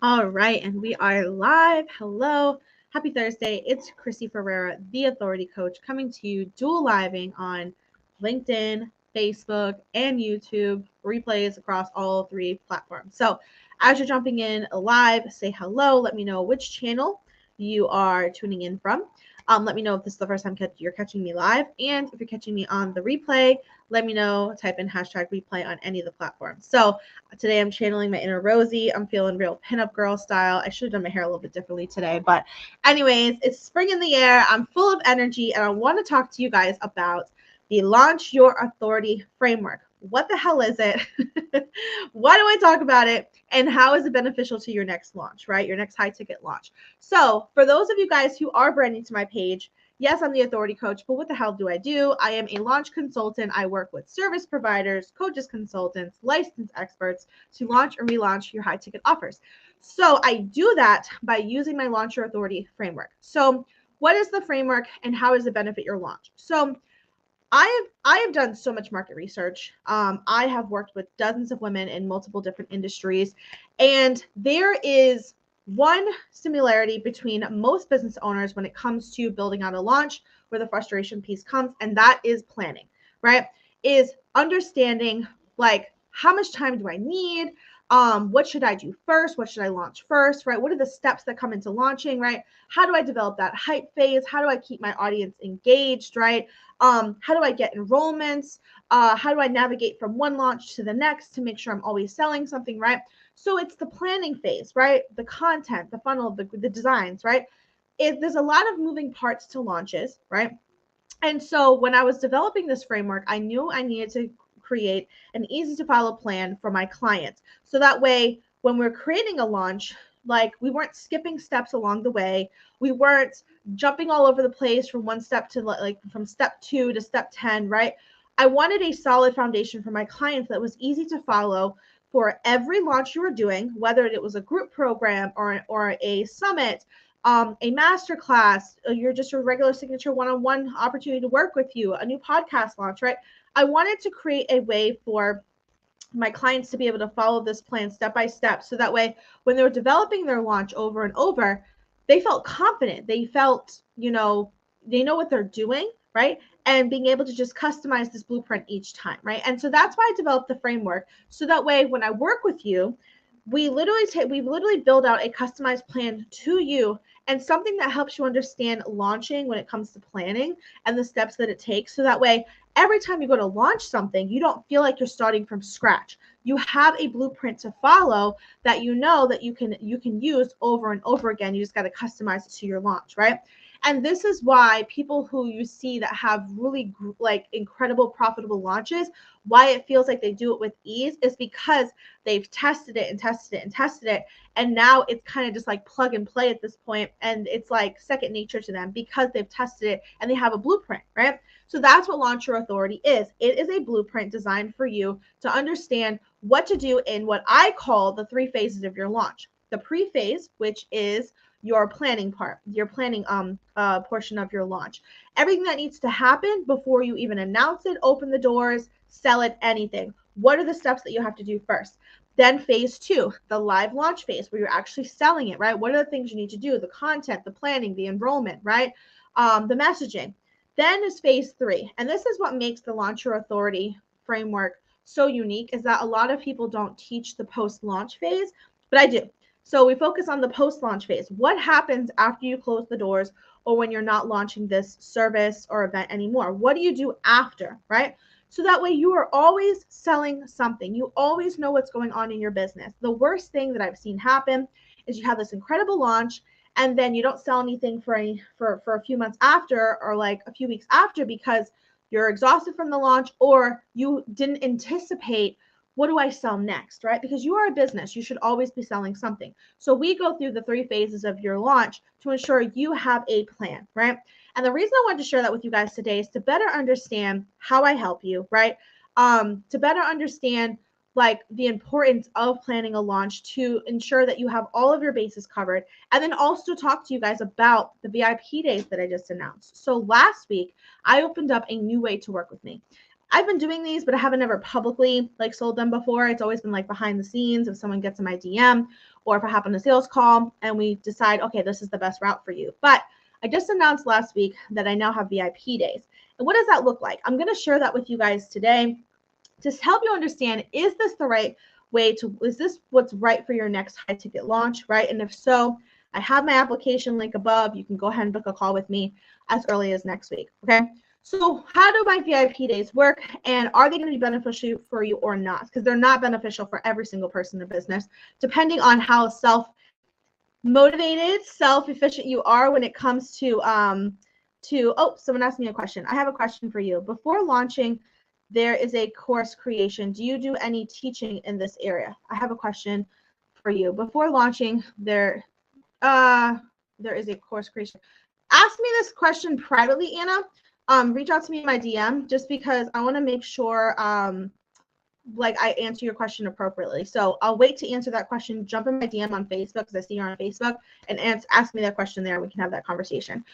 All right, and we are live. Hello, happy Thursday. It's Chrissy Ferreira, the Authority Coach, coming to you dual living on LinkedIn, Facebook, and YouTube, replays across all three platforms. So as you're jumping in live, say hello. Let me know which channel you are tuning in from. Let me know if this is the first time you're catching me live, and if you're catching me on the replay, let me know. Type in hashtag replay on any of the platforms. So today I'm channeling my inner Rosie. I'm feeling real pinup girl style. I should have done my hair a little bit differently today. But anyways, it's spring in the air. I'm full of energy, and I want to talk to you guys about the Launch Your Authority framework. What the hell is it? Why do I talk about it? And how is it beneficial to your next launch, right? Your next high ticket launch. So for those of you guys who are brand new to my page, yes, I'm the Authority Coach, but what the hell do I do? I am a launch consultant. I work with service providers, coaches, consultants, licensed experts to launch or relaunch your high ticket offers. So I do that by using my Launch Your Authority framework. So what is the framework and how does it benefit your launch? So I have done so much market research. I have worked with dozens of women in multiple different industries, and there is one similarity between most business owners when it comes to building out a launch, where the frustration piece comes, and that is planning, right? Is understanding like how much time do I need? What should I do first? What should I launch first, right? What are the steps that come into launching, right? How do I develop that hype phase? How do I keep my audience engaged, right? How do I get enrollments? How do I navigate from one launch to the next to make sure I'm always selling something, right? So it's the planning phase, right? The content, the funnel, the designs, right? There's a lot of moving parts to launches, right? And so when I was developing this framework, I knew I needed to create an easy to follow plan for my clients. So that way, when we're creating a launch, like we weren't skipping steps along the way. We weren't jumping all over the place from one step to like from step 2 to step 10, right? I wanted a solid foundation for my clients that was easy to follow for every launch you were doing, whether it was a group program or a summit, a master class, you're just a regular signature one-on-one opportunity to work with you, a new podcast launch, right? I wanted to create a way for my clients to be able to follow this plan step by step. So that way, when they were developing their launch over and over, they felt confident. They felt, they know what they're doing, right? And being able to just customize this blueprint each time, right? And so that's why I developed the framework. So that way, when I work with you, we literally build out a customized plan to you and something that helps you understand launching when it comes to planning and the steps that it takes. So that way, every time you go to launch something, you don't feel like you're starting from scratch. You have a blueprint to follow that you know that you can use over and over again. You just got to customize it to your launch, right? And this is why people who you see that have really like incredible profitable launches, why it feels like they do it with ease is because they've tested it and tested it and tested it. And now it's kind of just like plug and play at this point. And it's like second nature to them because they've tested it and they have a blueprint, right? So that's what Launch Your Authority is. It is a blueprint designed for you to understand what to do in what I call the 3 phases of your launch. The pre-phase, which is your planning part, your planning portion of your launch. Everything that needs to happen before you even announce it, open the doors, sell it, anything. What are the steps that you have to do first? Then phase 2, the live launch phase, where you're actually selling it, right? What are the things you need to do? The content, the planning, the enrollment, right? The messaging. Then is phase 3. And this is what makes the Launch Your Authority framework so unique, is that a lot of people don't teach the post-launch phase, but I do. So we focus on the post-launch phase. What happens after you close the doors or when you're not launching this service or event anymore? What do you do after, right? So that way you are always selling something. You always know what's going on in your business. The worst thing that I've seen happen is you have this incredible launch and then you don't sell anything for a few months after, or like a few weeks after, because you're exhausted from the launch or you didn't anticipate what do I sell next, right? Because you are a business, you should always be selling something. So we go through the 3 phases of your launch to ensure you have a plan, right? And the reason I wanted to share that with you guys today is to better understand how I help you, right? To better understand like the importance of planning a launch to ensure that you have all of your bases covered, and then also talk to you guys about the VIP days that I just announced. So last week, I opened up a new way to work with me. I've been doing these, but I haven't ever publicly like sold them before. It's always been like behind the scenes if someone gets in my DM or if I hop on a sales call and we decide, okay, this is the best route for you. But I just announced last week that I now have VIP days. And what does that look like? I'm going to share that with you guys today to help you understand, is this the right way to, is this what's right for your next high ticket launch, right? And if so, I have my application link above. You can go ahead and book a call with me as early as next week, okay? So how do my VIP days work, and are they going to be beneficial for you or not? Because they're not beneficial for every single person in business, depending on how self-motivated, self-efficient you are when it comes to oh, someone asked me a question. I have a question for you. Before launching, there is a course creation. Do you do any teaching in this area? I have a question for you. Before launching, there is a course creation. Ask me this question privately, Anna. Reach out to me in my DM, just because I want to make sure like I answer your question appropriately. So I'll wait to answer that question. Jump in my DM on Facebook, because I see you're on Facebook, and ask me that question there. We can have that conversation.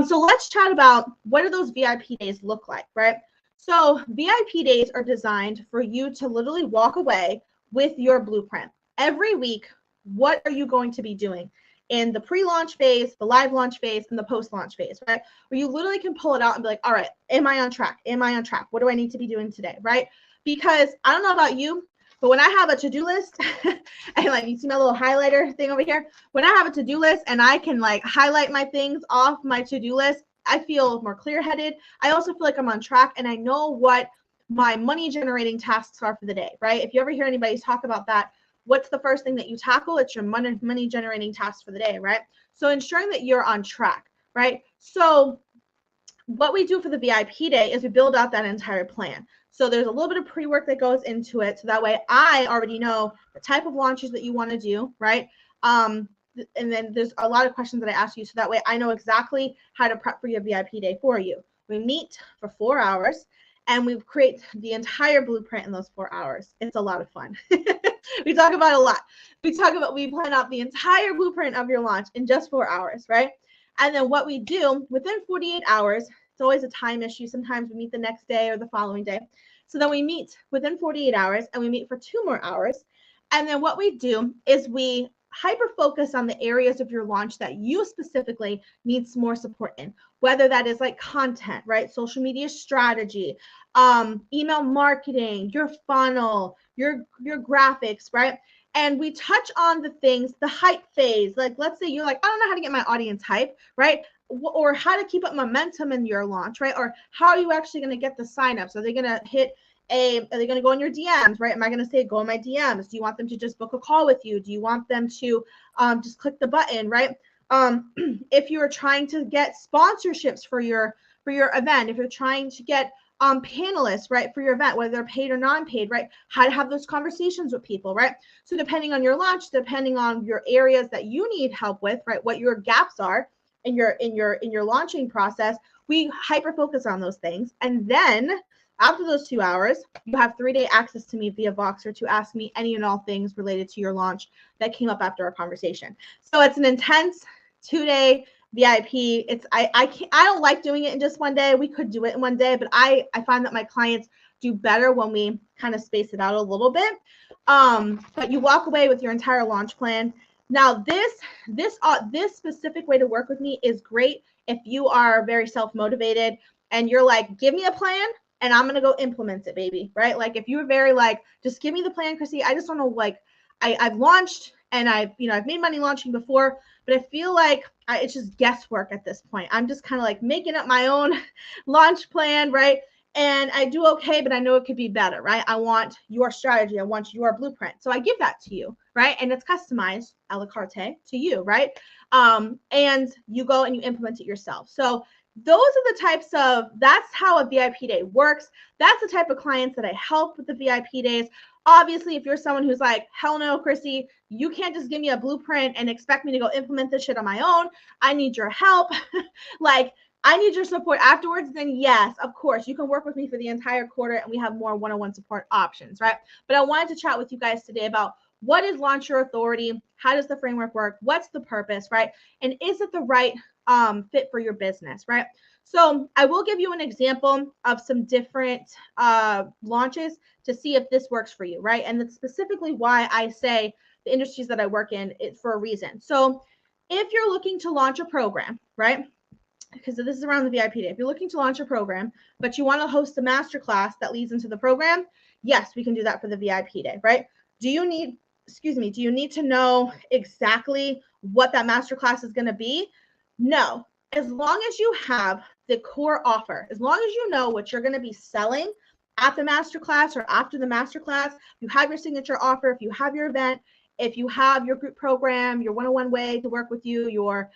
So let's chat about what do those VIP days look like, right? So VIP days are designed for you to literally walk away with your blueprint. Every week, what are you going to be doing in the pre-launch phase, the live launch phase, and the post-launch phase, right? Where you literally can pull it out and be like, all right, am I on track? Am I on track? What do I need to be doing today, right? Because I don't know about you, but when I have a to-do list, and like you see my little highlighter thing over here, when I have a to-do list and I can like highlight my things off my to-do list, I feel more clear-headed. I also feel like I'm on track, and I know what my money-generating tasks are for the day, right? If you ever hear anybody talk about that, what's the first thing that you tackle? It's your money generating tasks for the day, right? So ensuring that you're on track, right? So what we do for the VIP day is we build out that entire plan. So there's a little bit of pre-work that goes into it. So that way I already know the type of launches that you want to do, right? And then there's a lot of questions that I ask you. So that way I know exactly how to prep for your VIP day for you. We meet for 4 hours and we create the entire blueprint in those 4 hours. It's a lot of fun. We talk about a lot. We plan out the entire blueprint of your launch in just 4 hours, right? And then what we do within 48 hours, it's always a time issue. Sometimes we meet the next day or the following day. So then we meet within 48 hours and we meet for 2 more hours. And then what we do is we hyper focus on the areas of your launch that you specifically need some more support in, whether that is like content, right? Social media strategy, email marketing, your funnel, your graphics, right? And we touch on the things, the hype phase. Like, let's say you're like, I don't know how to get my audience hype, right? Or how to keep up momentum in your launch, right? Or how are you actually going to get the signups? Are they going to are they going to go in your DMs, right? Am I going to say go in my DMs? Do you want them to just book a call with you? Do you want them to just click the button, right? If you're trying to get sponsorships for your event, if you're trying to get panelists, right, for your event, whether they're paid or non-paid, right? How to have those conversations with people, right? So depending on your launch, depending on your areas that you need help with, right, what your gaps are in your launching process, we hyper focus on those things. And then after those 2 hours, you have 3-day access to me via Voxer to ask me any and all things related to your launch that came up after our conversation. So it's an intense 2-day VIP. I don't like doing it in just one day. We could do it in one day, but I find that my clients do better when we kind of space it out a little bit. But you walk away with your entire launch plan. Now, this specific way to work with me is great if you are very self-motivated and you're like, give me a plan and I'm gonna go implement it, baby, right? Like if you're very like, just give me the plan, Chrissy. I just want to like, I've launched And I've made money launching before, but I feel like it's just guesswork at this point. I'm just kind of like making up my own launch plan, right? And I do okay, but I know it could be better, right? I want your strategy. I want your blueprint. So I give that to you, right? And it's customized a la carte to you, right? And you go and you implement it yourself. So those are the types of, that's how a VIP day works. That's the type of clients that I help with the VIP days. Obviously, if you're someone who's like, hell no, Chrissy, you can't just give me a blueprint and expect me to go implement this shit on my own. I need your help. Like, I need your support afterwards. Then yes, of course, you can work with me for the entire quarter and we have more one-on-one support options, right? But I wanted to chat with you guys today about what is Launch Your Authority? How does the framework work? What's the purpose, right? And is it the right fit for your business, right? So I will give you an example of some different launches to see if this works for you, right? And that's specifically why I say the industries that I work in is for a reason. So if you're looking to launch a program, right? Because this is around the VIP day. If you're looking to launch a program, but you want to host a masterclass that leads into the program, yes, we can do that for the VIP day, right? Do you need to know exactly what that masterclass is going to be? No. As long as you have the core offer, as long as you know what you're going to be selling at the masterclass or after the masterclass, you have your signature offer, if you have your event, if you have your group program, your one-on-one way to work with you, your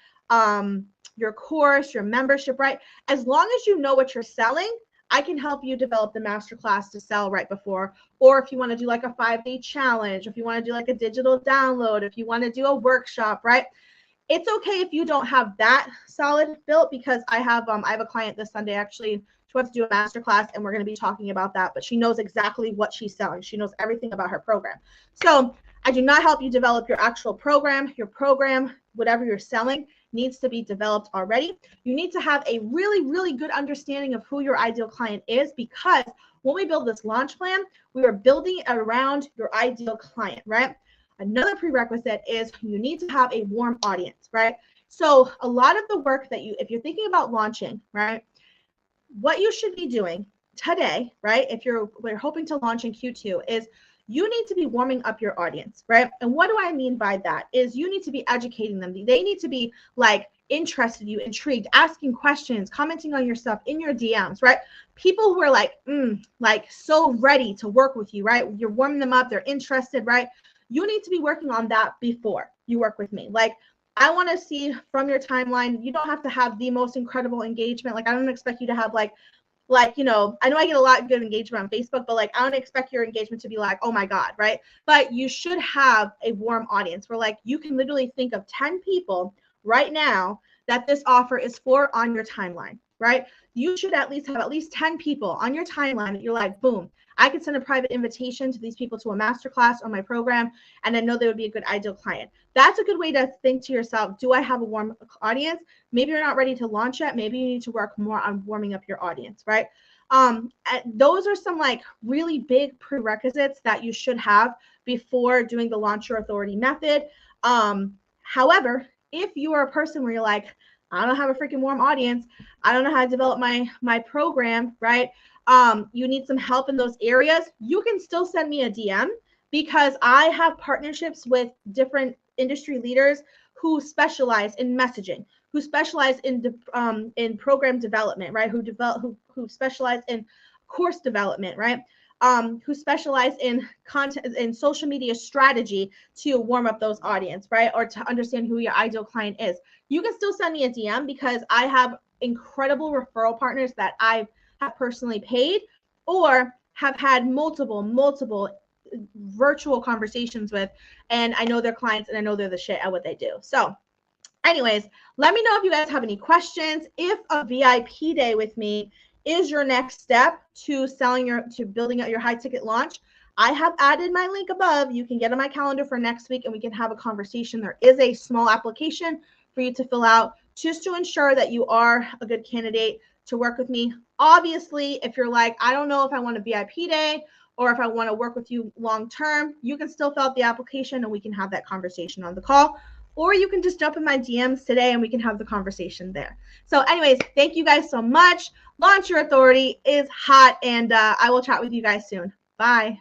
course, your membership, right? As long as you know what you're selling, I can help you develop the masterclass to sell right before. Or if you want to do like a 5-day challenge, if you want to do like a digital download, if you want to do a workshop, right? It's okay if you don't have that solid built, because I have a client this Sunday actually. She wants to do a masterclass and we're going to be talking about that, but she knows exactly what she's selling. She knows everything about her program. So I do not help you develop your actual program. Your program, whatever you're selling, needs to be developed already. You need to have a really, really good understanding of who your ideal client is, because when we build this launch plan, we are building it around your ideal client, right? Another prerequisite is you need to have a warm audience, right? So a lot of the work that if you're thinking about launching, right, what you should be doing today, right, if we're hoping to launch in Q2, is you need to be warming up your audience, right? And what do I mean by that is you need to be educating them. They need to be like interested, intrigued, asking questions, commenting on your stuff in your DMs, right? People who are like so ready to work with you, right? You're warming them up, they're interested, right? You need to be working on that before you work with me. Like, I want to see from your timeline, you don't have to have the most incredible engagement. Like, I don't expect you to have like, I know I get a lot of good engagement on Facebook, but like, I don't expect your engagement to be like, oh my God, right? But you should have a warm audience where like, you can literally think of 10 people right now that this offer is for on your timeline, right? You should at least have 10 people on your timeline that you're like, boom, I could send a private invitation to these people to a masterclass on my program, and I know they would be a good ideal client. That's a good way to think to yourself, do I have a warm audience? Maybe you're not ready to launch yet. Maybe you need to work more on warming up your audience, right? Those are some like really big prerequisites that you should have before doing the Launch Your Authority method. However, if you are a person where you're like, I don't have a freaking warm audience, I don't know how to develop my program, right? You need some help in those areas, you can still send me a DM, because I have partnerships with different industry leaders who specialize in messaging, who specialize in program development, right? Who specialize in course development, right? Who specialize in content and social media strategy to warm up those audience, right? Or to understand who your ideal client is. You can still send me a DM, because I have incredible referral partners that I have personally paid or have had multiple virtual conversations with, and I know their clients and I know they're the shit at what they do. So anyways, let me know if you guys have any questions. If a VIP day with me is your next step to building out your high ticket launch, I have added my link above. You can get on my calendar for next week and we can have a conversation. There is a small application for you to fill out just to ensure that you are a good candidate to work with me. Obviously, if you're like, I don't know if I want a VIP day or if I want to work with you long term, you can still fill out the application and we can have that conversation on the call. Or you can just jump in my DMs today and we can have the conversation there. So anyways, thank you guys so much. Launch Your Authority is hot, and I will chat with you guys soon. Bye.